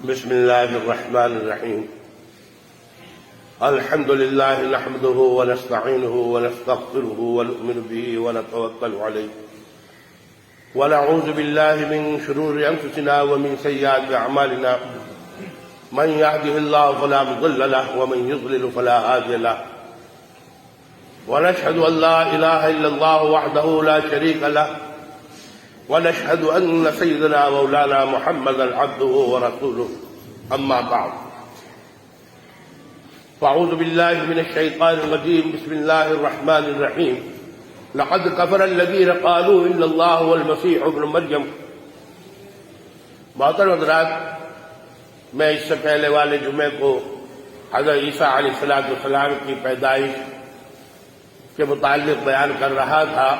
بسم الله الرحمن الرحيم. الحمد لله نحمده ونستعينه ونستغفره ونؤمن به ونتوكل عليه ونعوذ بالله من شرور أنفسنا ومن سيئات أعمالنا. من يهده الله فلا مضل له ومن يضلل فلا هادي له. ونشهد أن لا إله إلا الله وحده لا شريك له ونشهد أن سيدنا مولانا محمدا عبده ورسوله. أما بعد، فأعوذ بالله من الشيطان الرجيم. بسم الله الرحمن الرحيم. لقد كفر الذين قالوا إن الله هو المسيح ابن مريم. محترم حضرات، میں اس سے پہلے والے جمعے کو حضرت عیسیٰ علیہ السلام کی پیدائش کے متعلق بیان کر رہا تھا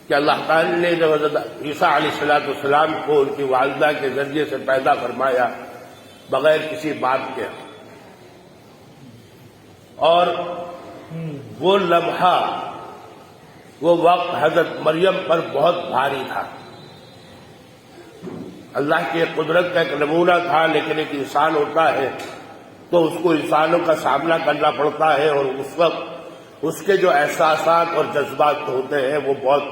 کہ اللہ تعالی نے جب حضرت عیسیٰ علیہ السلام کو ان کی والدہ کے ذریعے سے پیدا فرمایا بغیر کسی باپ کے، اور وہ لمحہ، وہ وقت حضرت مریم پر بہت بھاری تھا. اللہ کی قدرت کا ایک نمونہ تھا، لیکن ایک انسان ہوتا ہے تو اس کو انسانوں کا سامنا کرنا پڑتا ہے، اور اس وقت اس کے جو احساسات اور جذبات ہوتے ہیں وہ بہت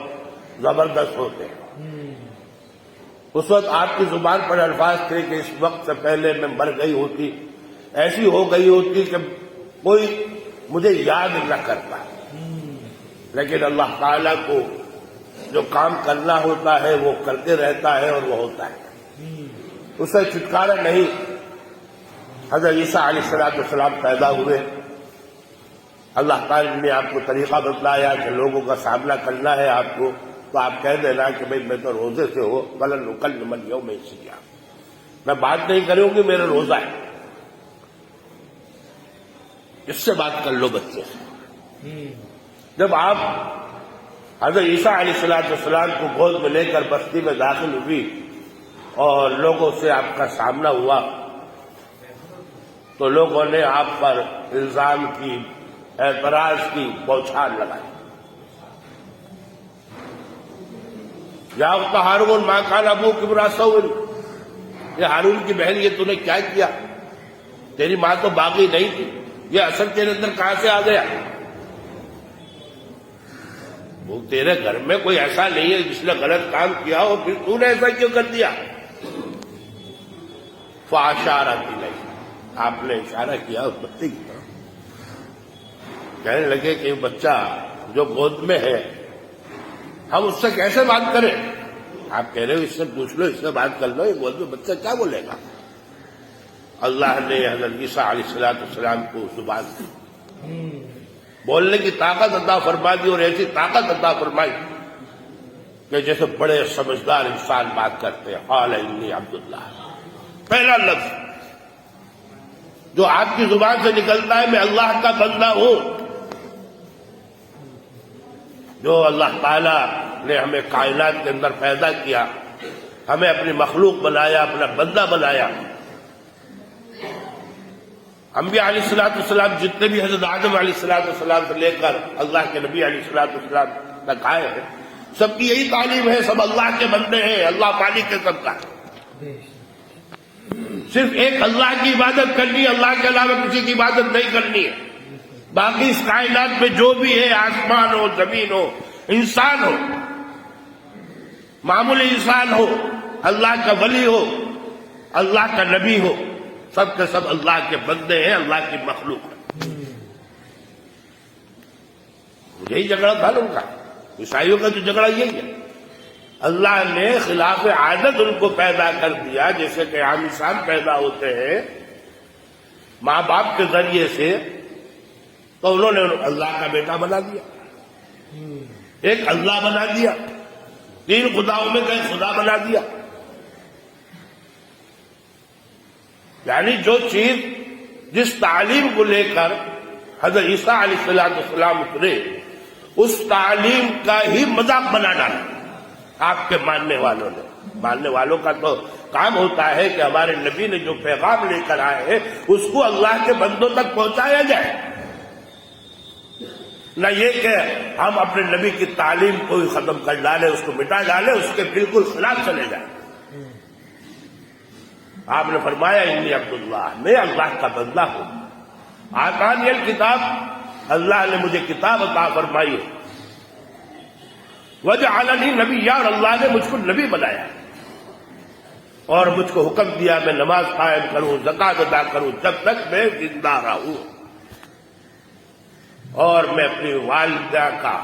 زبردست ہوتے ہیں. اس وقت آپ کی زبان پر الفاظ تھے کہ اس وقت سے پہلے میں مر گئی ہوتی، ایسی ہو گئی ہوتی کہ کوئی مجھے یاد نہ کرتا. لیکن اللہ تعالیٰ کو جو کام کرنا ہوتا ہے وہ کرتے رہتا ہے اور وہ ہوتا ہے. اس سے چھٹکارا نہیں. حضرت عیسیٰ علیہ السلام پیدا ہوئے. اللہ تعالیٰ نے آپ کو طریقہ بتلایا کہ لوگوں کا سامنا کرنا ہے آپ کو، تو آپ کہہ دینا کہ بھئی میں تو روزے سے ہو، وَلَنْ نُكَلِّمَ الْيَوْمَ إِنسِيًّا، میں بات نہیں کروں گی، میرا روزہ ہے. اس سے بات کر لو بچے سے. جب آپ حضرت عیسیٰ علیہ السلام کو گود میں لے کر بستی میں داخل ہوئی اور لوگوں سے آپ کا سامنا ہوا تو لوگوں نے آپ پر الزام کی، اعتراض کی بوچھار لگائی. یا اخت ہارون ما کان ابوک امرأ سوء، یہ ہارون کی بہن، یہ تو نے کیا کیا؟ تیری ماں تو باغی نہیں تھی، یہ اثر تیرے اندر کہاں سے آ گیا؟ وہ تیرے گھر میں کوئی ایسا نہیں ہے جس نے غلط کام کیا اور پھر تو نے ایسا کیوں کر دیا؟ فاشارت الیہ، آپ نے اشارہ کیا اس بچے کی طرف. کہنے لگے کہ بچہ جو گود میں ہے ہم اس سے کیسے بات کریں؟ آپ کہہ رہے ہو اس سے پوچھ لو، اس سے بات کر لو، یہ گود میں بچہ کیا بولے گا؟ اللہ نے حضرت عیسیٰ علیہ السلام کو زبان دی، بولنے کی طاقت عطا فرما دی، اور ایسی طاقت عطا فرمائی کہ جیسے بڑے سمجھدار انسان بات کرتے ہیں. قال انی عبد اللہ، پہلا لفظ جو آپ کی زبان سے نکلتا ہے میں اللہ کا بندہ ہوں. جو اللہ تعالیٰ نے ہمیں کائنات کے اندر پیدا کیا، ہمیں اپنی مخلوق بنایا، اپنا بندہ بنایا. انبیاء علیہ السلام جتنے بھی حضرت آدم علیہ السلام سے لے کر اللہ کے نبی علیہ السلام تک آئے ہیں، سب کی یہی تعلیم ہے، سب اللہ کے بندے ہیں، اللہ مالک ہے سب کا. صرف ایک اللہ کی عبادت کرنی ہے، اللہ کے علاوہ کسی کی عبادت نہیں کرنی ہے. باقی اس کائنات میں جو بھی ہے، آسمان ہو، زمین ہو، انسان ہو، معمولی انسان ہو، اللہ کا ولی ہو، اللہ کا نبی ہو، سب کے سب اللہ کے بندے ہیں، اللہ کی مخلوق ہے. یہی جھگڑا تھا ان کا، عیسائیوں کا تو جھگڑا یہی ہے. اللہ نے خلاف عادت ان کو پیدا کر دیا، جیسے کہ عام انسان پیدا ہوتے ہیں ماں باپ کے ذریعے سے، تو انہوں نے اللہ کا بیٹا بنا دیا، ایک اللہ بنا دیا، تین خداؤں میں کا ایک خدا بنا دیا. یعنی جو چیز، جس تعلیم کو لے کر حضرت عیسیٰ علیہ السلام اترے، اس تعلیم کا ہی مذاق بنا ڈالا آپ کے ماننے والوں نے. ماننے والوں کا تو کام ہوتا ہے کہ ہمارے نبی نے جو پیغام لے کر آئے ہیں اس کو اللہ کے بندوں تک پہنچایا جائے، نہ یہ کہ ہم اپنے نبی کی تعلیم کو ہی ختم کر ڈالیں، اس کو مٹا ڈالیں، اس کے بالکل خلاف چلے جائیں. آپ نے فرمایا انی عبداللہ، میں اللہ کا بندہ ہوں. آتانی الکتاب، اللہ نے مجھے کتاب عطا فرمائی ہے. وجعلنی نبیا، اور اللہ نے مجھ کو نبی بنایا اور مجھ کو حکم دیا میں نماز قائم کروں، زکات ادا کروں جب تک میں زندہ رہوں، اور میں اپنی والدہ کا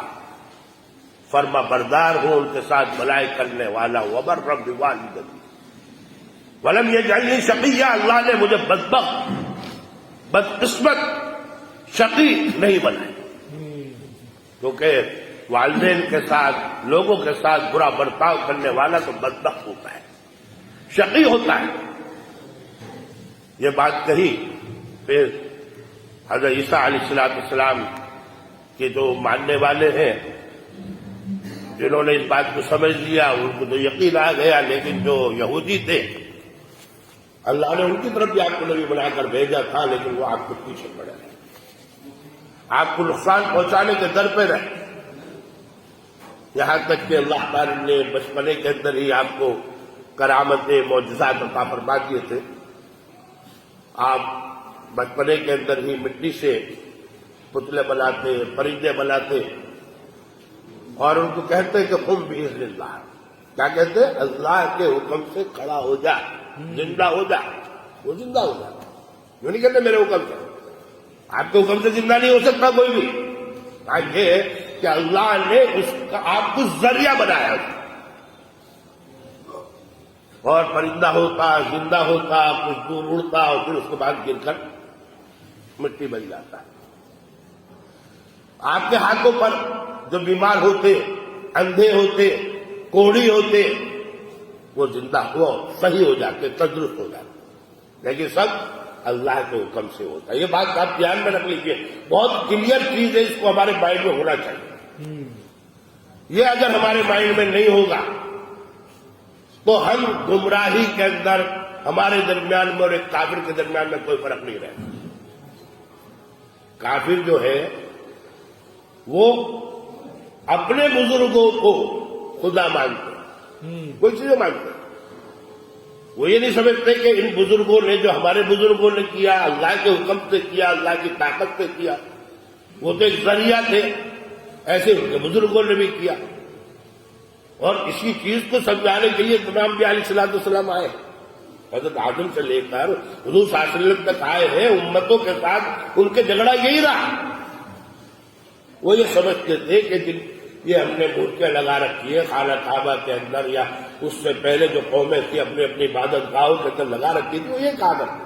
فرما بردار ہوں، ان کے ساتھ بھلائی کرنے والا ہوں. وبرا بوالدتی ولم یجعلنی شقیا، اللہ نے مجھے بدبخت، بدقسمت، شقی نہیں بنایا، کیونکہ والدین کے ساتھ، لوگوں کے ساتھ برا برتاؤ کرنے والا تو بدبخت ہوتا ہے، شقی ہوتا ہے. یہ بات کہی. پھر حضرت عیسیٰ علیہ السلام کے جو ماننے والے ہیں، جنہوں نے اس بات کو سمجھ لیا، ان کو تو یقین آ گیا، لیکن جو یہودی تھے، اللہ نے ان کی طرف بھی آپ کو نبی بنا کر بھیجا تھا، لیکن وہ آپ کو پیچھے پڑے رہے، آپ کو نقصان پہنچانے کے در پہ رہے. یہاں تک کہ اللہ تعالی نے بچپنے کے اندر ہی آپ کو کرامتیں، معجزات عطا فرما دیے تھے. آپ بچپنے کے اندر ہی مٹی سے پتلے بناتے، پرندے بناتے، اور ان کو کہتے کہ قم بإذن اللہ. کیا کہتے؟ اللہ کے حکم سے کھڑا ہو جا، زندہ ہو جا. وہ زندہ ہو جا، یوں نہیں کہتے میرے حکم سے. آپ کے حکم سے زندہ نہیں ہو سکتا کوئی بھی. یہ کہ اللہ نے آپ کو ذریعہ بنایا، اور پرندہ ہوتا، زندہ ہوتا، کچھ دور اڑتا، اور پھر اس کے بعد گر کر مٹی بن جاتا. آپ کے ہاتھوں پر جو بیمار ہوتے، اندھے ہوتے، کوڑی ہوتے، وہ زندہ ہو، صحیح ہو جاتے، تندرست ہو جاتے، لیکن سب اللہ کے حکم سے ہوتا ہے. یہ بات آپ دھیان میں رکھ لیجیے، بہت کلیئر چیز ہے، اس کو ہمارے مائنڈ میں ہونا چاہیے. یہ اگر ہمارے مائنڈ میں نہیں ہوگا تو ہم گمراہی کے اندر، ہمارے درمیان میں اور ایک کافر کے درمیان میں کوئی فرق نہیں رہتا. کافر جو ہے وہ اپنے بزرگوں کو خدا مانتے، کوئی چیزیں مانتے. وہ یہ نہیں سمجھتے کہ ان بزرگوں نے، جو ہمارے بزرگوں نے کیا، اللہ کے حکم سے کیا، اللہ کی طاقت سے کیا، وہ تو ایک ذریعہ تھے، ایسے ان کے بزرگوں نے بھی کیا. اور اسی چیز کو سمجھانے کے لیے تمام بھی علیہ السلام آئے. حضرت آدم سے لے کر حضور صلی اللہ علیہ وسلم تک آئے ہیں. امتوں کے ساتھ ان کے جھگڑا یہی رہا. وہ یہ سمجھتے تھے کہ یہ ہم نے مورتیاں لگا رکھی ہے خانہ کعبہ کے اندر، یا اس سے پہلے جو قومیں تھی اپنی اپنی عبادت گاہوں کے اندر لگا رکھی تھی، وہ یہ کہا کرتے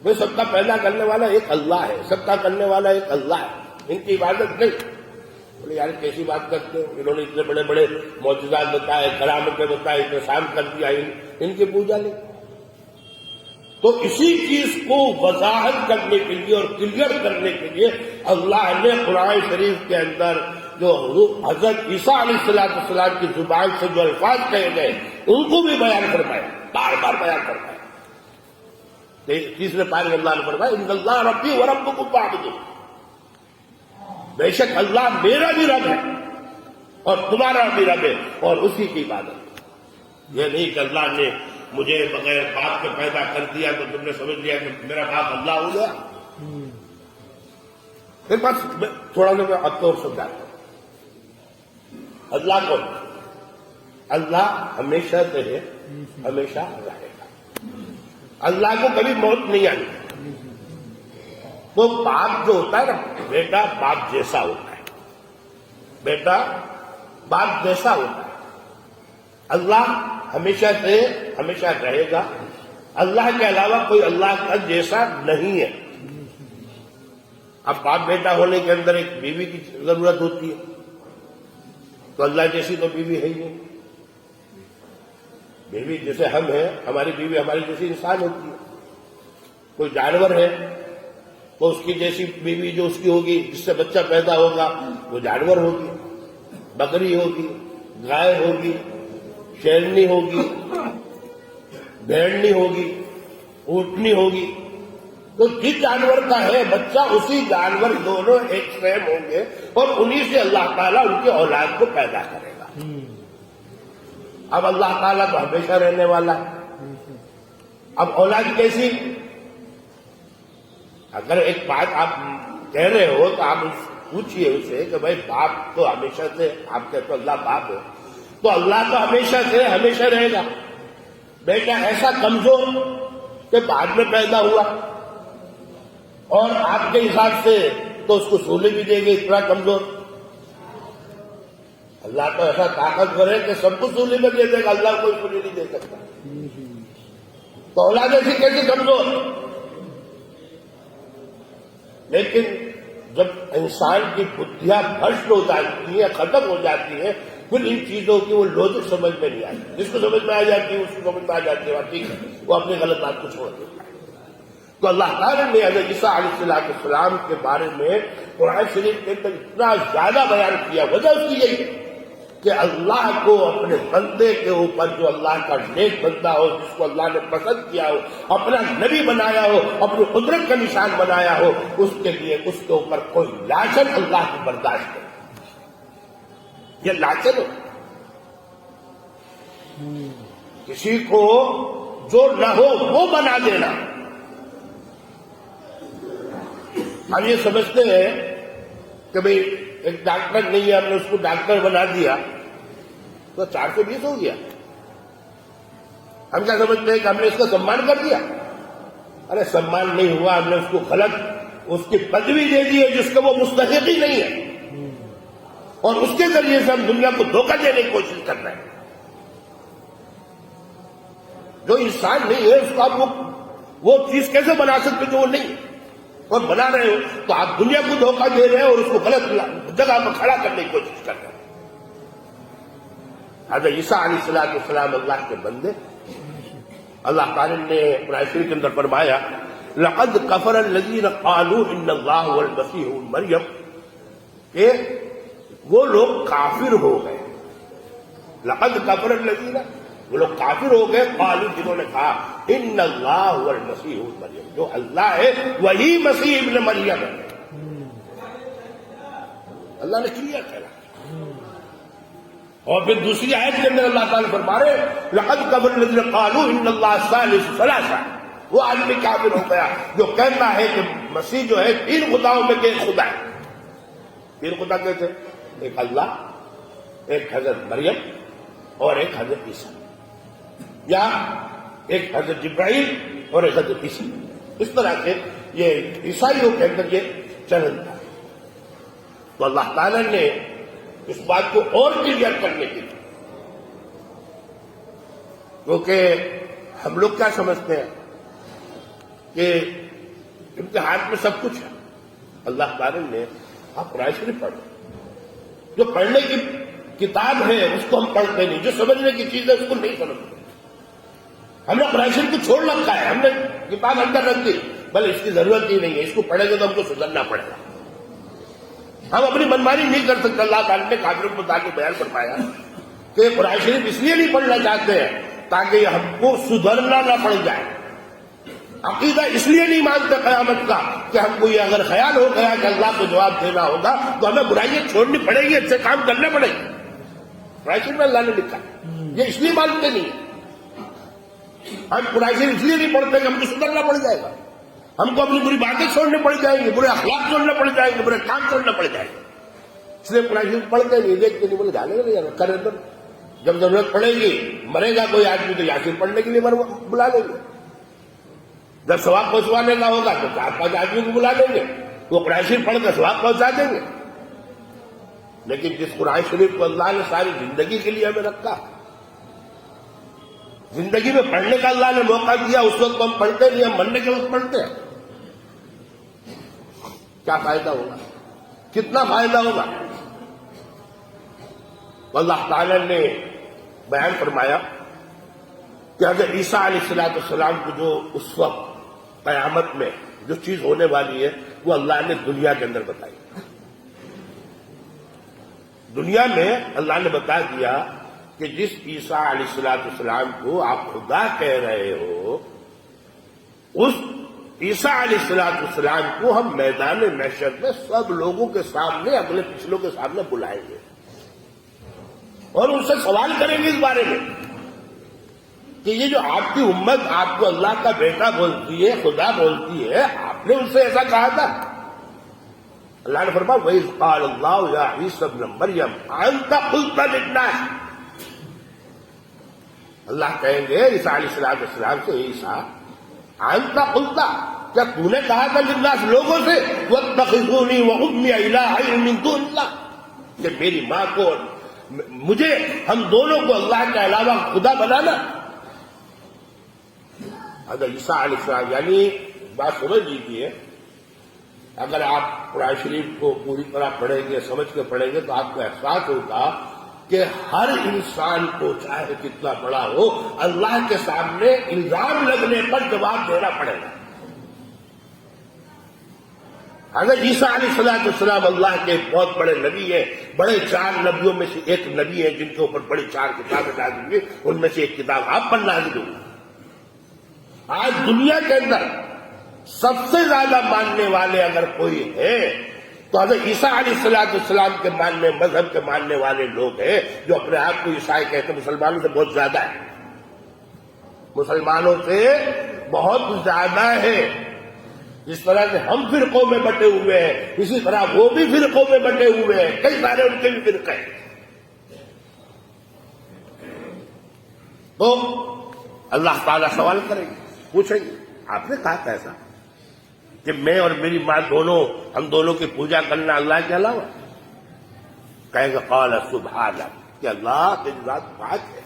وہ سب کا پیدا کرنے والا ایک اللہ ہے، سب کا کرنے والا ایک اللہ ہے، ان کی عبادت نہیں. بولے یار کیسی بات کرتے ہو، انہوں نے اتنے بڑے بڑے معجزات بتائے، کرامتیں بتائے، احسان کر دیا، ان کی پوجا نہیں. تو اسی چیز کو وضاحت کرنے کے لیے اور کلیئر کرنے کے لیے اللہ نے قرآن شریف کے اندر جو حضرت عیسیٰ علیہ السلام کی زبان سے جو الفاظ کہے گئے ان کو بھی بیان فرمایا، بار بار بیان فرمایا. تیسرے پارے میں اللہ نے فرمایا ان اللہ ربی و ربکم فاعبدوہ، بے شک اللہ میرا بھی رب ہے اور تمہارا بھی رب ہے، اور اسی کی عبادت. یہ نہیں کہ اللہ نے مجھے بغیر باپ کے پیدا کر دیا تو تم نے سمجھ لیا کہ میرا باپ اللہ ہو گیا. پھر بس تھوڑا سا میں اب تو سمجھاتا ہوں. اللہ کو، اللہ ہمیشہ سے ہے، ہمیشہ رہے گا. اللہ کو کبھی موت نہیں آئی. تو باپ جو ہوتا ہے نا، بیٹا باپ جیسا ہوتا ہے، بیٹا باپ جیسا ہوتا ہے. اللہ ہمیشہ سے ہمیشہ رہے گا. اللہ کے علاوہ کوئی اللہ کا جیسا نہیں ہے. اب باپ بیٹا ہونے کے اندر ایک بیوی کی ضرورت ہوتی ہے، تو اللہ جیسی تو بیوی ہے ہی نہیں. بیوی جیسے ہم ہیں، ہماری بیوی ہماری جیسی انسان ہوتی ہے. کوئی جانور ہے تو اس کی جیسی بیوی جو اس کی ہوگی، جس سے بچہ پیدا ہوگا وہ جانور ہوگی. بکری ہوگی، گائے ہوگی، شیرنی ہوگی، بھیڑنی ہوگی، اونٹنی ہوگی. تو جس جانور کا ہے بچہ، اسی جانور دونوں ایک سیم ہوں گے، اور انہی سے اللہ تعالیٰ ان کی اولاد کو پیدا کرے گا. اب اللہ تعالیٰ تو ہمیشہ رہنے والا ہے، اب اولاد کیسی؟ اگر ایک بات آپ کہہ رہے ہو تو آپ پوچھئے اسے کہ بھائی باپ تو ہمیشہ سے، آپ کہتے ہو اللہ باپ ہے، تو اللہ تو ہمیشہ سے ہمیشہ رہے گا. بیٹا ایسا کمزور کہ بعد میں پیدا ہوا اور آپ کے حساب سے تو اس کو سونے بھی دے گے، اتنا کمزور. اللہ تو ایسا طاقتور ہے کہ سب کو سونے میں دے دے گا، اللہ کوئی سونے نہیں دے سکتا. تو اولاد ایسی کیسے کمزور؟ لیکن جب انسان کی بدھیاں بھرشٹ ہو جاتی ہیں، ختم ہو جاتی ہیں، پھر ان چیزوں کی وہ لوجک سمجھ میں نہیں آتی. جس کو سمجھ میں آ جاتی ہے اس کو سمجھ میں آ جاتی ہے، ٹھیک ہے، وہ اپنی غلط بات کو چھوڑ دیتا ہے. تو اللہ تعالیٰ نے حضرت عیسیٰ علیہ السلام کے بارے میں قرآن شریف کے اندر اتنا زیادہ بیان کیا. وجہ اس کی یہی کہ اللہ کو اپنے بندے کے اوپر، جو اللہ کا نیک بندہ ہو، جس کو اللہ نے پسند کیا ہو، اپنا نبی بنایا ہو، اپنی قدرت کا نشان بنایا ہو، اس کے لیے اس کے اوپر کوئی لعنت اللہ کی برداشت نہیں. یہ لعنت ہے کسی کو جو نہ ہو وہ بنا دینا. ہم یہ سمجھتے ہیں کہ بھئی ایک ڈاکٹر نہیں ہے، ہم نے اس کو ڈاکٹر بنا دیا تو 420 ہو گیا. ہم کیا سمجھتے ہیں کہ ہم نے اس کا سمان کر دیا؟ ارے سمان نہیں ہوا، ہم نے اس کو غلط اس کی پدوی دے دی ہے جس کا وہ مستحق ہی نہیں ہے، اور اس کے ذریعے سے ہم دنیا کو دھوکہ دینے کی کوشش کر رہے ہیں. جو انسان نہیں ہے اس کو آپ وہ چیز کیسے بنا سکتے جو وہ نہیں ہے، اور بنا رہے ہو تو آپ دنیا کو دھوکہ دے رہے ہیں اور اس کو غلط جگہ پر کھڑا کرنے کی کوشش کر رہے ہیں. حضرت عیسیٰ علیہ السلام اللہ کے بندے. اللہ تعالی نے قرآن شریف کے اندر فرمایا لقد کفر الذین قالوا ان اللہ هو المسیح ابن مریم، کہ وہ لوگ کافر ہو گئے. لقد کفر الذین، وہ لوگ کافر ہو گئے، قالوا، جنہوں نے کہا ان اللہ هو المسیح ابن مریم، جو اللہ ہے وہی مسیح ابن مریم ہے. اللہ نے کلیئر کہا. اور پھر دوسری آیت کے اندر اللہ تعالیٰ فرما رہے لقد کفر الذین قالوا ان اللہ ثالث ثلاثہ، وہ آدمی کافر ہو گیا جو کہنا ہے کہ مسیح جو ہے تین خداؤں میں ایک خدا ہے. تین خدا کہتے ہیں، ایک اللہ، ایک حضرت مریم اور ایک حضرت عیسیٰ، یا ایک حضرت جبرائیل اور ایک حضرت عیسیٰ. اس طرح سے یہ عیسائیوں کے اندر یہ چلن تھا. تو اللہ تعالیٰ نے اس بات کو اور کلیئر کرنے کے لیے، کیونکہ ہم لوگ کیا سمجھتے ہیں کہ ان کے ہاتھ میں سب کچھ ہے. اللہ تعالیٰ نے، آپ قرآن شریف پڑھیں، جو پڑھنے کی کتاب ہے اس کو ہم پڑھتے نہیں، جو سمجھنے کی چیز ہے اس کو نہیں سمجھتے. ہم نے قرآن شریف کو چھوڑ رکھا ہے، ہم نے کتاب اندر رکھ دی، بل اس کی ضرورت ہی نہیں ہے، اس کو پڑھیں گے تو ہم کو سدھرنا پڑے گا. ہم اپنی منمانی نہیں کر سکتے. اللہ تعالیٰ نے کافروں کو تاکہ بیان فرمایا کہ قرآن شریف اس لیے نہیں پڑھنا چاہتے ہیں تاکہ ہم کو سدھرنا نہ پڑ جائے. عقیدہ اس لیے نہیں مانتے قیامت کا کہ ہم کو یہ اگر خیال ہو گیا کہ اللہ کو جواب دینا ہوگا تو ہمیں برائیاں چھوڑنی پڑے گی، اچھے کام کرنے پڑے گی. قرآن شریف میں اللہ نے لکھا، یہ اس لیے مانتے نہیں ہیں. ہم قرآن شریف اس لیے نہیں پڑھتے کہ ہم کو سدھرنا پڑ جائے گا، ہم کو اپنی بری باتیں چھوڑنے پڑ جائیں گے، برے اخلاق چھوڑنے پڑ جائیں گے، برے کام چھوڑنے پڑ جائیں گے. اس لیے قرآن شریف پڑھتے نہیں، دیکھتے نہیں، بولے جانے گا نہیں کرے تو جب ضرورت پڑے گی، مرے گا کوئی آدمی تو یاسین پڑھنے کے لیے بلا لیں گے. جب ثواب پہنچوانے کا ہوگا تو 4-5 آدمی کو بلا لیں گے، وہ قرآن شریف پڑھ کر ثواب پہنچا دیں گے. لیکن جس قرآن شریف کو اللہ نے ساری زندگی کے لیے ہمیں رکھا، زندگی میں پڑھنے کا اللہ نے موقع دیا، اس وقت ہم پڑھتے نہیں، ہم مرنے کے وقت پڑھتے ہیں. کیا فائدہ ہوگا؟ کتنا فائدہ ہوگا؟ اللہ تعالی نے بیان فرمایا کہ حضرت عیسیٰ علیہ السلام کو جو اس وقت قیامت میں جو چیز ہونے والی ہے وہ اللہ نے دنیا کے اندر بتائی. دنیا میں اللہ نے بتا دیا کہ جس عیسیٰ علیہ السلام کو آپ خدا کہہ رہے ہو، اس عیسیٰ علیہ السلام کو ہم میدان محشر میں سب لوگوں کے سامنے، اگلے پچھلوں کے سامنے بلائیں گے اور ان سے سوال کریں گے اس بارے میں کہ یہ جو آپ کی امت آپ کو اللہ کا بیٹا بولتی ہے، خدا بولتی ہے، آپ نے ان سے ایسا کہا تھا؟ اللہ نے فرمایا وَإِذْ قَالَ اللَّهُ يَا عِيسَى ابْنَ مَرْيَمَ أَنْتَ قُلْتَ لِلنَّاسِ، اللہ کہیں گے عیسیٰ علیہ السلام سے، عیسیٰ أَنْتَ قُلْتَ، کیا تو نے کہا تھا للناس لوگوں سے وَاتَّخِذُونِي وَأُمِّيَ إِلَٰهَيْنِ مِن دُونِ اللَّهِ، کہ میری ماں کو اور مجھے، ہم دونوں کو اللہ کے علاوہ خدا بنانا؟ حضرت عیسیٰ علیہ السلام، یعنی بات سمجھ لیجیے، اگر آپ قرآن شریف کو پوری طرح پڑھیں گے، سمجھ کے پڑھیں گے، تو آپ کو احساس ہوگا کہ ہر انسان کو چاہے کتنا بڑا ہو، اللہ کے سامنے الزام لگنے پر جواب دینا پڑے گا۔ حضرت عیسیٰ علیہ السلام اللہ کے ایک بہت بڑے نبی ہیں، بڑے 4 نبیوں میں سے ایک نبی ہیں جن کے اوپر بڑی 4 کتابیں نازل ہوئی، ان میں سے ایک کتاب آپ پر نازل ہوئی۔ آج دنیا کے اندر سب سے زیادہ ماننے والے اگر کوئی ہے تو حضرت عیسیٰ علیہ السلام کے ماننے، مذہب کے ماننے والے لوگ ہیں، جو اپنے آپ کو عیسائی کہتے ہیں، مسلمانوں سے بہت زیادہ ہے، مسلمانوں سے بہت زیادہ ہے۔ جس طرح سے ہم فرقوں میں بٹے ہوئے ہیں، اسی طرح وہ بھی فرقوں میں بٹے ہوئے ہیں، کئی سارے ان کے بھی فرقے ہیں۔ تو اللہ تعالیٰ سوال کریں گے، پوچھیں گے آپ نے کہا کیسا کہ میں اور میری ماں دونوں، ہم دونوں کی پوجا کرنا اللہ کے علاوہ؟ کہیں گے قال سبحانک، کہ اللہ تیری ذات پاک ہے،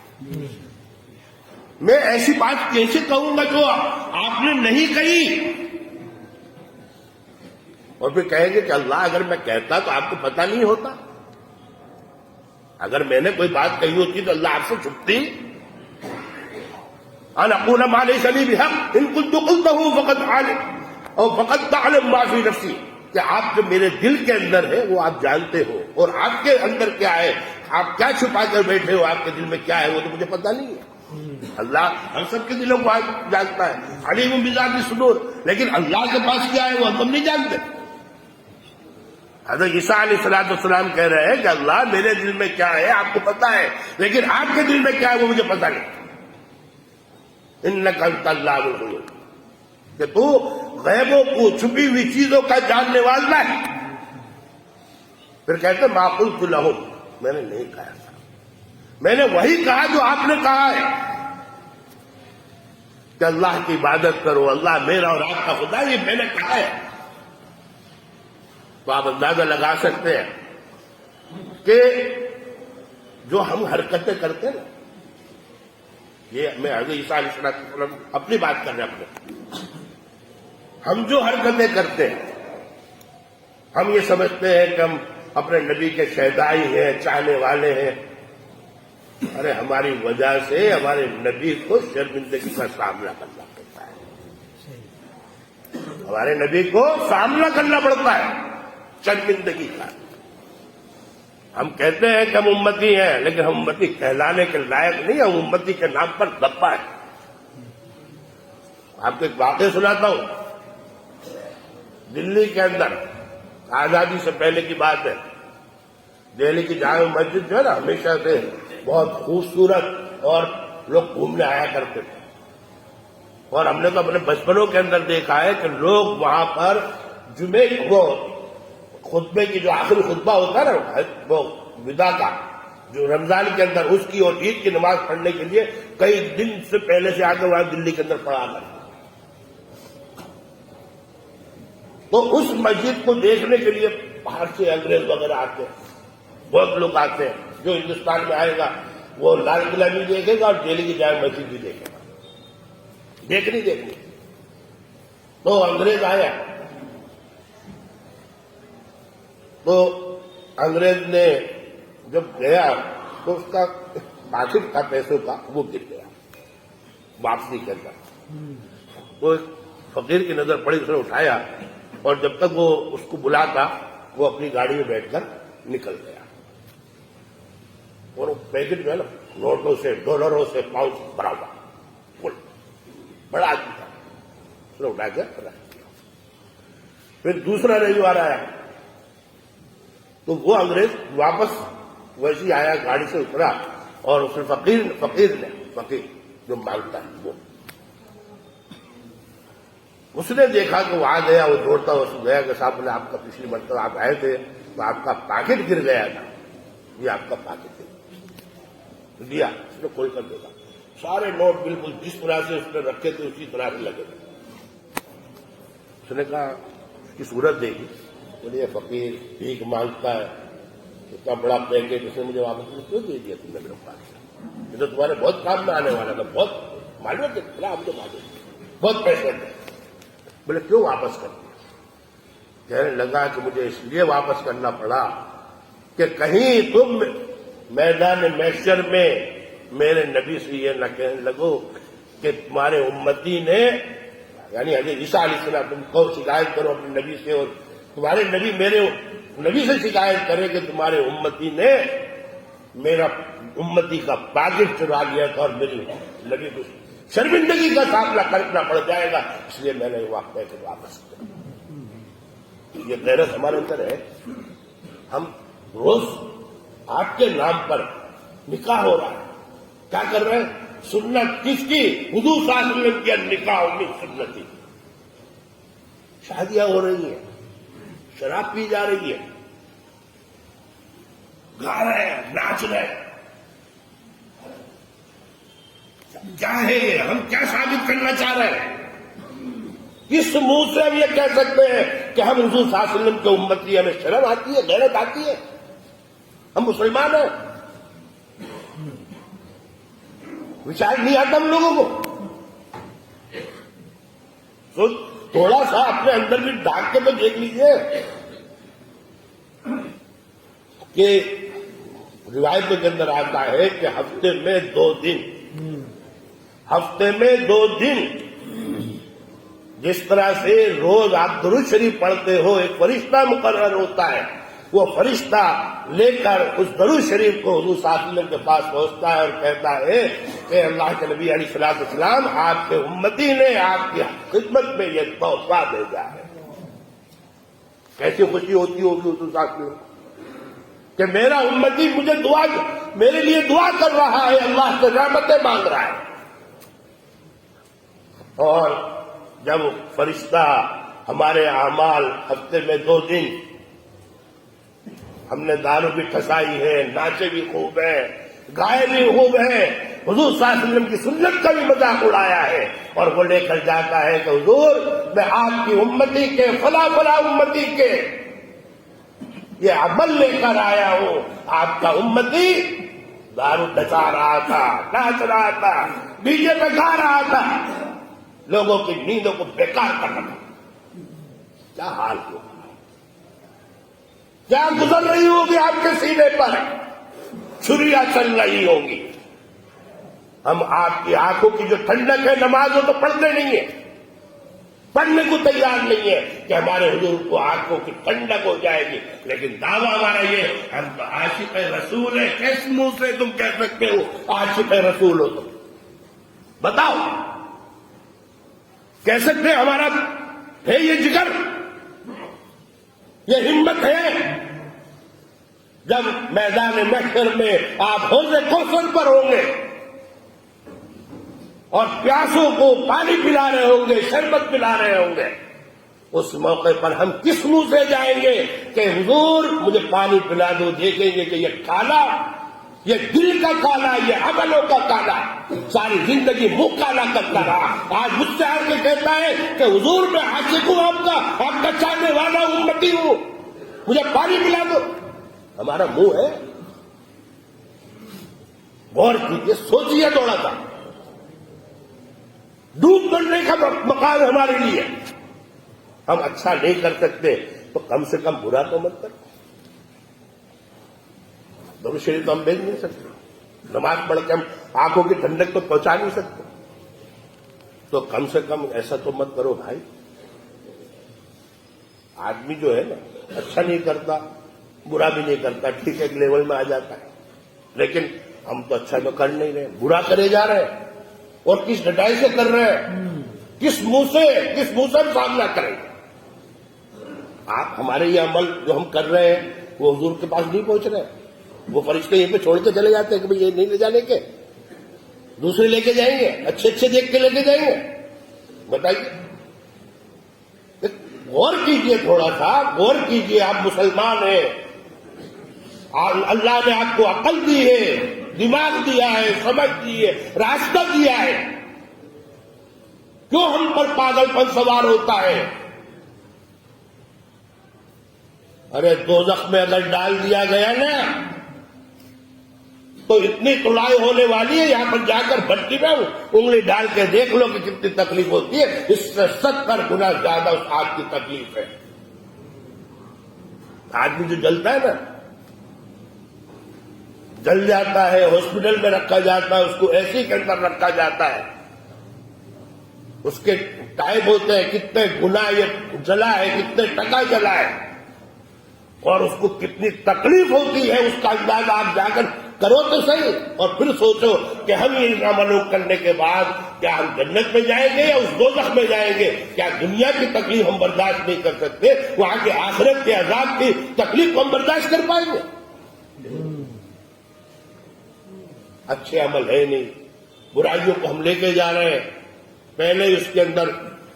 میں ایسی بات کیسے کہوں گا جو آپ نے نہیں کہی؟ اور پھر کہیں گے کہ اللہ اگر میں کہتا تو آپ کو پتہ نہیں ہوتا؟ اگر میں نے کوئی بات کہی ہوتی تو اللہ آپ سے چھپتی؟ ان اقول ما ليس لي بحق ان كنت قلته فقد علم اور فقد تعلم ما في نفسي، کہ آپ جو میرے دل کے اندر ہے وہ آپ جانتے ہو، اور آپ کے اندر کیا ہے، آپ کیا چھپا کر بیٹھے ہو، آپ کے دل میں کیا ہے وہ تو مجھے پتہ نہیں ہے۔ اللہ ہم سب کے دلوں کو جانتا ہے، علیم بذات الصدور، لیکن اللہ کے پاس کیا ہے وہ ہم نہیں جانتے۔ حضرت عیسیٰ علیہ السلام کہہ رہے ہیں کہ اللہ میرے دل میں کیا ہے آپ کو پتہ ہے، لیکن آپ کے دل میں کیا ہے وہ مجھے پتہ نہیں۔ انک انت علام الغیوب، کہ تو غیبوں کو، چھپی ہوئی چیزوں کا جاننے والا ہے۔ پھر کہتے ما قلت لہم، میں نے نہیں کہا تھا، میں نے وہی کہا جو آپ نے کہا ہے کہ اللہ کی عبادت کرو، اللہ میرا اور آپ کا خدا، یہ میں نے کہا ہے۔ تو آپ اندازہ لگا سکتے ہیں کہ جو ہم حرکتیں کرتے ہیں نا، یہ میں حضرت عیسیٰ علیہ السلام اپنی بات کر رہے ہیں، ہم جو حرکتیں کرتے ہیں، ہم یہ سمجھتے ہیں کہ ہم اپنے نبی کے شہدائی ہیں، چاہنے والے ہیں۔ ارے ہماری وجہ سے ہمارے نبی کو شرمندگی کا سامنا کرنا پڑتا ہے، ہمارے نبی کو سامنا کرنا پڑتا ہے شرمندگی کا۔ ہم کہتے ہیں کہ ہم امتی ہیں، لیکن ہم امتی کہلانے کے لائق نہیں، ہم امتی کے نام پر دبا ہے۔ آپ کو ایک واقعہ سناتا ہوں، دلی کے اندر آزادی سے پہلے کی بات ہے، دہلی کی جامع مسجد جو ہے نا ہمیشہ سے بہت خوبصورت اور لوگ گھومنے آیا کرتے تھے، اور ہم نے تو اپنے بچپنوں کے اندر دیکھا ہے کہ لوگ وہاں پر جمعے کو خطبے کی جو آخری خطبہ ہوتا ہے نا وہ ودا کا، جو رمضان کے اندر اس کی اور عید کی نماز پڑھنے کے لیے کئی دن سے پہلے سے آ کے وہاں دلی کے اندر پڑھا کرتے، تو اس مسجد کو دیکھنے کے لیے باہر سے انگریز وغیرہ آتے ہیں، بہت لوگ آتے ہیں۔ جو ہندوستان میں آئے گا وہ لال قلعہ بھی دیکھے گا اور دہلی کی جامع مسجد بھی دیکھے گا، دیکھنی۔ تو انگریز آیا، تو انگریز نے جب گیا تو اس کا پاکٹ تھا پیسوں کا، وہ گر گیا واپسی کے اندر۔ وہ ایک فقیر کی نظر پڑی، اس نے اٹھایا، اور جب تک وہ اس کو بلاتا وہ اپنی گاڑی میں بیٹھ کر نکل گیا، اور وہ پیکٹ جو ہے نا نوٹوں سے، ڈالروں سے، پاؤنڈ سے بھرا ہوا، فل بڑا آدمی تھا، اس نے اٹھا کر رکھ دیا۔ پھر دوسرا رجوع آیا تو وہ انگریز واپس ویسے آیا، گاڑی سے اترا، اور اس نے فقیر جو مانگتا ہے وہ. اس نے دیکھا کہ وہاں گیا, وہ دوڑتا اس گیا کہ صاحب نے آپ کا پچھلی مرتبہ آپ آئے تھے تو آپ کا پاکٹ گر گیا تھا, یہ آپ کا پاکٹ ہے. دیا, اس نے کھول کر دیکھا, سارے نوٹ بالکل جس طرح سے اس نے رکھے تھے اسی طرح سے لگے تھے. اس نے کہا اس کی صورت دیکھی, بولے یہ فقیر بھیک مانگتا ہے, اتنا بڑا پیکٹ اس نے مجھے واپس کیوں دے دیا تم نے میرے پاس, یہ تو تمہارے بہت کام میں آنے والا تھا, بہت معلوم ہے بڑا مجھے معلوم, بہت پیسے تھے. بولے کیوں واپس کر دیا؟ کہنے لگا کہ مجھے اس لیے واپس کرنا پڑا کہ کہیں تم میدان محشر میں میرے نبی سے یہ نہ کہنے لگو کہ تمہارے امتی نے, یعنی حضرت عیسیٰ علیہ السلام, تم کو شکایت کرو اپنے نبی سے اور تمہارے نبی میرے نبی سے شکایت کرے کہ تمہارے امتی نے میرا امتی کا پاکٹ چرا لیا تھا اور میری نبی کو شرمندگی کا سامنا کرنا پڑ جائے گا, اس لیے میں نے واقعہ کے واپس کیا. یہ غیرت ہمارے اندر ہے. ہم روز آپ کے نام پر نکاح ہو رہا ہے, کیا کر رہے ہیں؟ سنت کس کی؟ حضور صلی اللہ علیہ وسلم کی نکاح من سنتی. شادیاں ہو رہی ہیں, شراب پی جا رہی ہے, گا رہے ہیں, ناچ رہے ہیں. کیا ہے یہ؟ ہم کیا ثابت کرنا چاہ رہے ہیں؟ کس منہ سے ہم یہ کہہ سکتے ہیں کہ ہم حضور صلی اللہ علیہ وسلم کے امتی, ہمیں شرم آتی ہے, غیرت آتی ہے, ہم مسلمان ہیں؟ وچار نہیں آتا ہم لوگوں کو. تو تھوڑا سا اپنے اندر بھی ڈھانک کے تو دیکھ لیجیے کہ روایتوں کے اندر آتا ہے کہ ہفتے میں 2 دن جس طرح سے روز آپ درود شریف پڑھتے ہو, ایک فرشتہ مقرر ہوتا ہے, وہ فرشتہ لے کر اس درود شریف کو حضور صلی اللہ علیہ وسلم کے پاس پہنچتا ہے اور کہتا ہے کہ اللہ کے نبی علیہ الصلوۃ والسلام, آپ کے امتی نے آپ کی خدمت میں یہ تحفہ بھیجا ہے. کیسی خوشی ہوتی ہوگی حضور صلی اللہ علیہ وسلم کہ میرا امتی میرے لیے دعا کر رہا ہے, اللہ سے رحمتیں مانگ رہا ہے. اور جب فرشتہ ہمارے اعمال ہفتے میں 2 دن, ہم نے دارو بھی ٹھسائی ہے, ناچے بھی خوب ہیں, گائے بھی خوب ہیں, حضور صلی اللہ علیہ وسلم کی سنت کا بھی مذاق اڑایا ہے, اور وہ لے کر جاتا ہے کہ حضور میں آپ کی امتی کے فلاں امتی کے یہ عمل لے کر آیا ہوں, آپ کا امتی دارو ٹھسا رہا تھا, ناچ رہا تھا, ڈی جے پہ گا رہا تھا, لوگوں کی نیندوں کو بیکار کر رہا تھا. کیا حال ہوگا, کیا گزر رہی ہوگی آپ کے سینے پر, چھریاں چل رہی ہوں گی. ہم آپ کی آنکھوں کی جو ٹھنڈک ہے, نماز ہو تو پڑھتے نہیں ہیں, پڑھنے کو تیار نہیں ہے کہ ہمارے حضور کو آنکھوں کی ٹھنڈک ہو جائے گی, لیکن دعویٰ ہمارا یہ, ہم تو عاشق رسول ہیں. کس منہ سے تم کہہ سکتے ہو عاشق رسول ہو؟ تم بتاؤ, کہہ سکتے ہیں ہمارا ہے یہ جگر, یہ ہمت ہے؟ جب میدان محشر میں آپ حوض کوثر پر ہوں گے اور پیاسوں کو پانی پلا رہے ہوں گے, شربت پلا رہے ہوں گے, اس موقع پر ہم کس منہ سے جائیں گے کہ حضور مجھے پانی پلا دو؟ دیکھیں گے کہ یہ کالا, یہ دل کا کالا, یہ عملوں کا کالا, ساری زندگی منہ کالا کرتا رہا. آج مجھ سے آ کے کہتا ہے کہ حضور میں عاشق ہوں, آپ کا چاہنے والا امتی ہوں, مجھے پانی پلا دو. ہمارا منہ ہے؟ غور کیجیے, سوچیے تھوڑا سا. ڈوب مرنے کا مقام ہمارے لیے. ہم اچھا نہیں کر سکتے تو کم سے کم برا تو مت کرو. درود شریف تو ہم بھیج نہیں سکتے, نماز پڑھ کے ہم آنکھوں کی ٹھنڈک تو پہنچا نہیں سکتے, تو کم سے کم ایسا تو مت کرو بھائی. آدمی جو ہے نا اچھا نہیں کرتا, برا بھی نہیں کرتا, ٹھیک ایک لیول میں آ جاتا ہے, لیکن ہم تو اچھا تو کر نہیں رہے, برا کرے جا رہے ہیں. اور کس ڈٹائی سے کر رہے ہیں, کس منہ سے ہم سامنا کریں گے؟ آپ ہمارے یہ عمل جو ہم کر رہے ہیں وہ حضور کے پاس نہیں پہنچ رہے, وہ فرشتے یہیں پہ چھوڑ کے چلے جاتے ہیں کہ بھئی یہ نہیں لے جانے کے. دوسرے لے کے جائیں گے؟ اچھے اچھے دیکھ کے لے کے جائیں گے؟ بتائیے، غور کیجئے، تھوڑا سا غور کیجئے. آپ مسلمان ہیں، اللہ نے آپ کو عقل دی ہے، دماغ دیا ہے، سمجھ دی ہے، راستہ دیا ہے. کیوں ہم پر پاگل پن سوار ہوتا ہے؟ ارے دوزخ میں اگر ڈال دیا گیا نا تو اتنی تڑائی ہونے والی ہے. یہاں پر جا کر بھٹی میں انگلی ڈال کے دیکھ لو کہ کتنی تکلیف ہوتی ہے. اس سے 70 گنا زیادہ اس آگ کی تکلیف ہے. آدمی جو جلتا ہے نا، جل جاتا ہے، ہاسپٹل میں رکھا جاتا ہے، اس کو ایسی کے اندر رکھا جاتا ہے، اس کے ٹائپ ہوتے ہیں کتنے گنا یہ جلا ہے، کتنے ٹکا جلا ہے، اور اس کو کتنی تکلیف ہوتی ہے. اس کا اندازہ آپ جا کر کرو تو صحیح، اور پھر سوچو کہ ہم یہ عمل کرنے کے بعد کیا ہم جنت میں جائیں گے یا اس دوزخ میں جائیں گے؟ کیا دنیا کی تکلیف ہم برداشت نہیں کر سکتے؟ وہاں کے آخرت کے عذاب کی تکلیف کو ہم برداشت کر پائیں گے؟ اچھے عمل ہے نہیں، برائیوں کو ہم لے کے جا رہے ہیں. پہلے اس کے اندر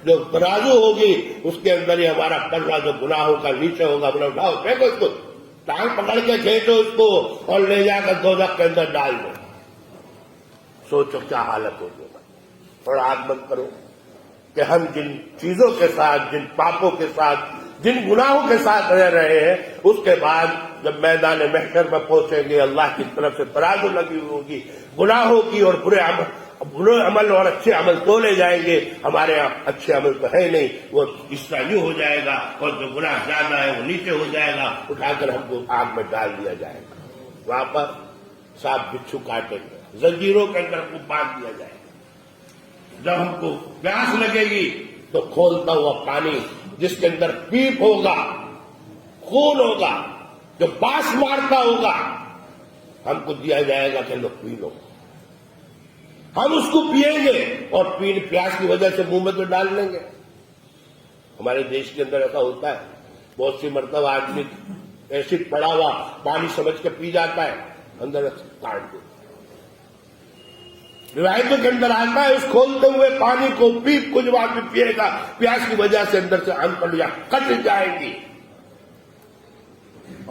جو ترازو ہوگی اس کے اندر ہی ہمارا پلڑا جو گناہوں کا نیچے ہوگا، بولے اٹھاؤ پھینکو اس کو، ٹانگ پکڑ کے کھینچو اس کو اور لے جا کر دوزخ کے اندر ڈال دو. سوچو کیا حالت ہوگی. تھوڑا آنکھ بند کرو کہ ہم جن چیزوں کے ساتھ، جن پاپوں کے ساتھ، جن گناہوں کے ساتھ رہ رہے ہیں، اس کے بعد جب میدان محشر میں پہنچیں گے اللہ کی طرف سے ترازو لگی ہوگی گناہوں کی، اور برے عمل اور اچھے عمل تولے جائیں گے. ہمارے یہاں اچھے عمل تو ہے نہیں، وہ اس طرح یوں ہو جائے گا، اور جو گناہ زیادہ ہے وہ نیچے ہو جائے گا، اٹھا کر ہم کو آگ میں ڈال دیا جائے گا. وہاں پر سانپ بچھو کاٹیں گے، زنجیروں کے اندر کو باندھ دیا جائے گا. جب ہم کو پیاس لگے گی تو کھولتا ہوا پانی جس کے اندر پیپ ہوگا، خون ہوگا، جو باس مارتا ہوگا، ہم کو دیا جائے گا کہ لو پی لو. ہم اس کو پیئیں گے اور پیاس کی وجہ سے منہ میں تو ڈال لیں گے. ہمارے دیش کے اندر ایسا ہوتا ہے، بہت سی مرتبہ آدمی ایسڈ پڑا ہوا پانی سمجھ کے پی جاتا ہے، اندر کاٹ دے. روایتوں کے اندر آتا ہے اس کھولتے ہوئے پانی کو پیپ کو جب آدمی پیے گا، پیاس کی وجہ سے اندر سے انتڑیاں کٹ جائیں گی،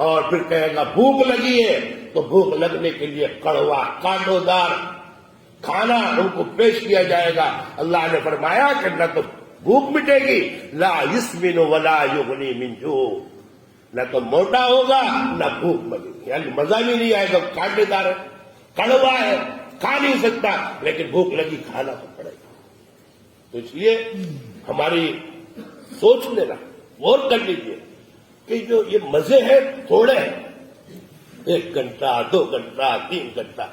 اور پھر کہے گا بھوک لگی ہے، تو بھوک لگنے کے لیے کڑوا کانٹوں دار کھانا ان کو پیش کیا جائے گا. اللہ نے فرمایا کہ نہ تو بھوک مٹے گی، لا یسمن ولا یغنی من جوع، نہ تو موٹا ہوگا نہ بھوک ملے گی. یعنی مزہ بھی نہیں آئے گا، کانٹے دار ہے، کڑوا ہے، کھا نہیں سکتا، لیکن بھوک لگی کھانا تو پڑے گا. تو اس لیے ہماری سوچ لینا، غور کر لیجیے کہ جو یہ مزے ہیں تھوڑے ہیں، 1 گھنٹہ 2 گھنٹہ 3 گھنٹہ،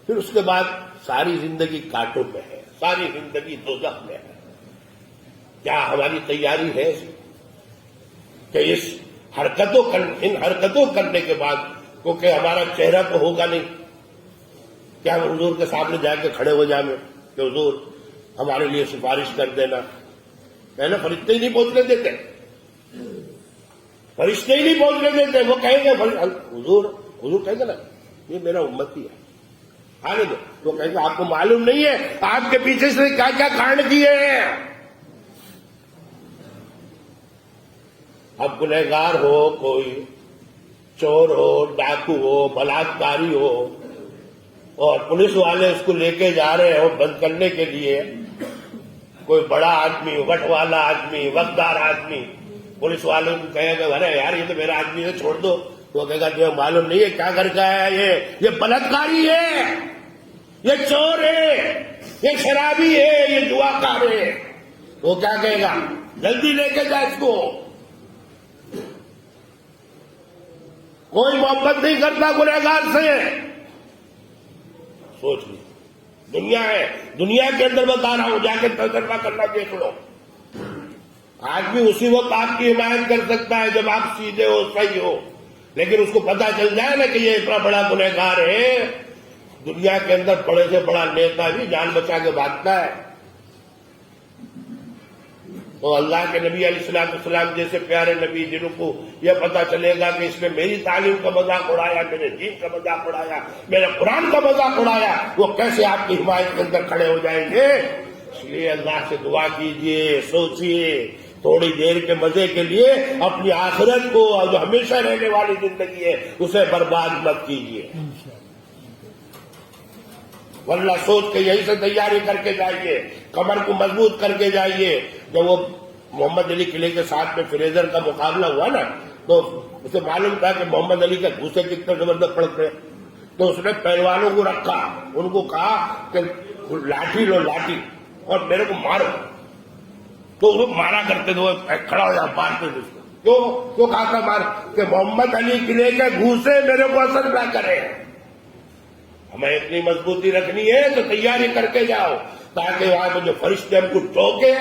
پھر اس کے بعد ساری زندگی کانٹوں میں ہے، ساری زندگی دوزخ میں ہے. کیا ہماری تیاری ہے کہ ان حرکتوں کرنے کے بعد، کیونکہ ہمارا چہرہ تو ہوگا نہیں، کیا ہم حضور کے سامنے جا کے کھڑے ہو جائیں گے کہ حضور ہمارے لیے سفارش کر دینا؟ پہلے فرشتے ہی نہیں پہنچنے دیتے، فرشتے ہی نہیں پہنچنے دیتے. وہ کہیں گے حضور کہیں گے نا یہ میرا امتی ہے، آنے دو. تو کہیں گے آپ کو معلوم نہیں ہے آپ کے پیچھے سے کیا کیا کانڈ کیے ہیں. اب گنہگار ہو، کوئی چور ہو، ڈاکو ہو، بلاತ್ಕಾری ہو، اور پولیس والے اس کو لے کے جا رہے ہو بند کرنے کے لیے، کوئی بڑا آدمی، وٹ والا آدمی، وقتدار آدمی، پولیس والوں کو کہے گا ارے یار یہ تو میرا آدمی ہے چھوڑ دو. وہ کہے گا تمہیں معلوم نہیں ہے کیا کر کے آیا، یہ بلاತ್ಕಾری ہے، یہ چور ہے، یہ شرابی ہے، یہ جواکار ہے. وہ کیا کہے گا؟ جلدی لے کے جا اس کو. کوئی محبت نہیں کرتا گنہگار سے. سوچ لی دنیا ہے، دنیا کے اندر بتا رہا ہوں، جا کے تجربہ کرنا دیکھ لو. آدمی اسی وقت آپ کی حمایت کر سکتا ہے جب آپ سیدھے ہو، صحیح ہو، لیکن اس کو پتا چل جائے نا کہ یہ اتنا بڑا گنہگار ہے، دنیا کے اندر بڑے سے بڑا نیتا بھی جان بچا کے بھاگتا ہے. تو اللہ کے نبی علیہ السلام جیسے پیارے نبی جن کو یہ پتہ چلے گا کہ اس نے میری تعلیم کا مذاق اڑایا، میرے دین کا مذاق اڑایا، میرے قرآن کا مذاق اڑایا، وہ کیسے آپ کی حمایت کے اندر کھڑے ہو جائیں گے؟ اس لیے اللہ سے دعا کیجئے، سوچئے، تھوڑی دیر کے مزے کے لیے اپنی آخرت کو اور جو ہمیشہ رہنے والی زندگی ہے اسے برباد مت کیجئے، ورنہ سوچ کے یہی سے تیاری کر کے جائیے، کمر کو مضبوط کر کے جائیے۔ جب وہ محمد علی قلعے کے ساتھ میں فریزر کا مقابلہ ہوا نا، تو اسے معلوم تھا کہ محمد علی کے گھوسے کتنے زبردست پڑتے ہیں، تو اس نے پہلوانوں کو رکھا، ان کو کہا کہ لاٹھی لو لاٹھی اور میرے کو مارو، تو وہ مارا کرتے تھے، وہ کھڑا ہو جا مارتے تھے۔ کیوں کہا تھا مار؟ کہ محمد علی قلعے کے گھوسے میرے کو اثر نہ کرے۔ ہمیں اتنی مضبوطی رکھنی ہے تو تیاری کر کے جاؤ، تاکہ وہاں پہ جو فرشتے ہم کو ٹوکے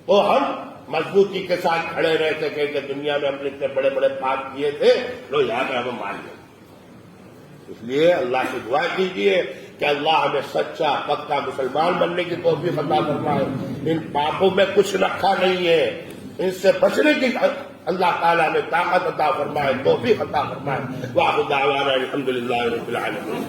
تو ہم مضبوطی کے ساتھ کھڑے رہ سکیں کہ دنیا میں ہم نے اتنے بڑے بڑے پاپ کیے تھے، لو یہاں پہ ہمیں مار لیں۔ اس لیے اللہ سے دعا کیجیے کہ اللہ ہمیں سچا پکا مسلمان بننے کی توفیق عطا فرمائے۔ ان پاپوں میں کچھ رکھا نہیں ہے، ان سے بچنے کی اللہ تعالیٰ نے طاقت عطا فرمائے، توفیق عطا فرمائے۔ وآخر دعوانا الحمدللہ رب العالمین۔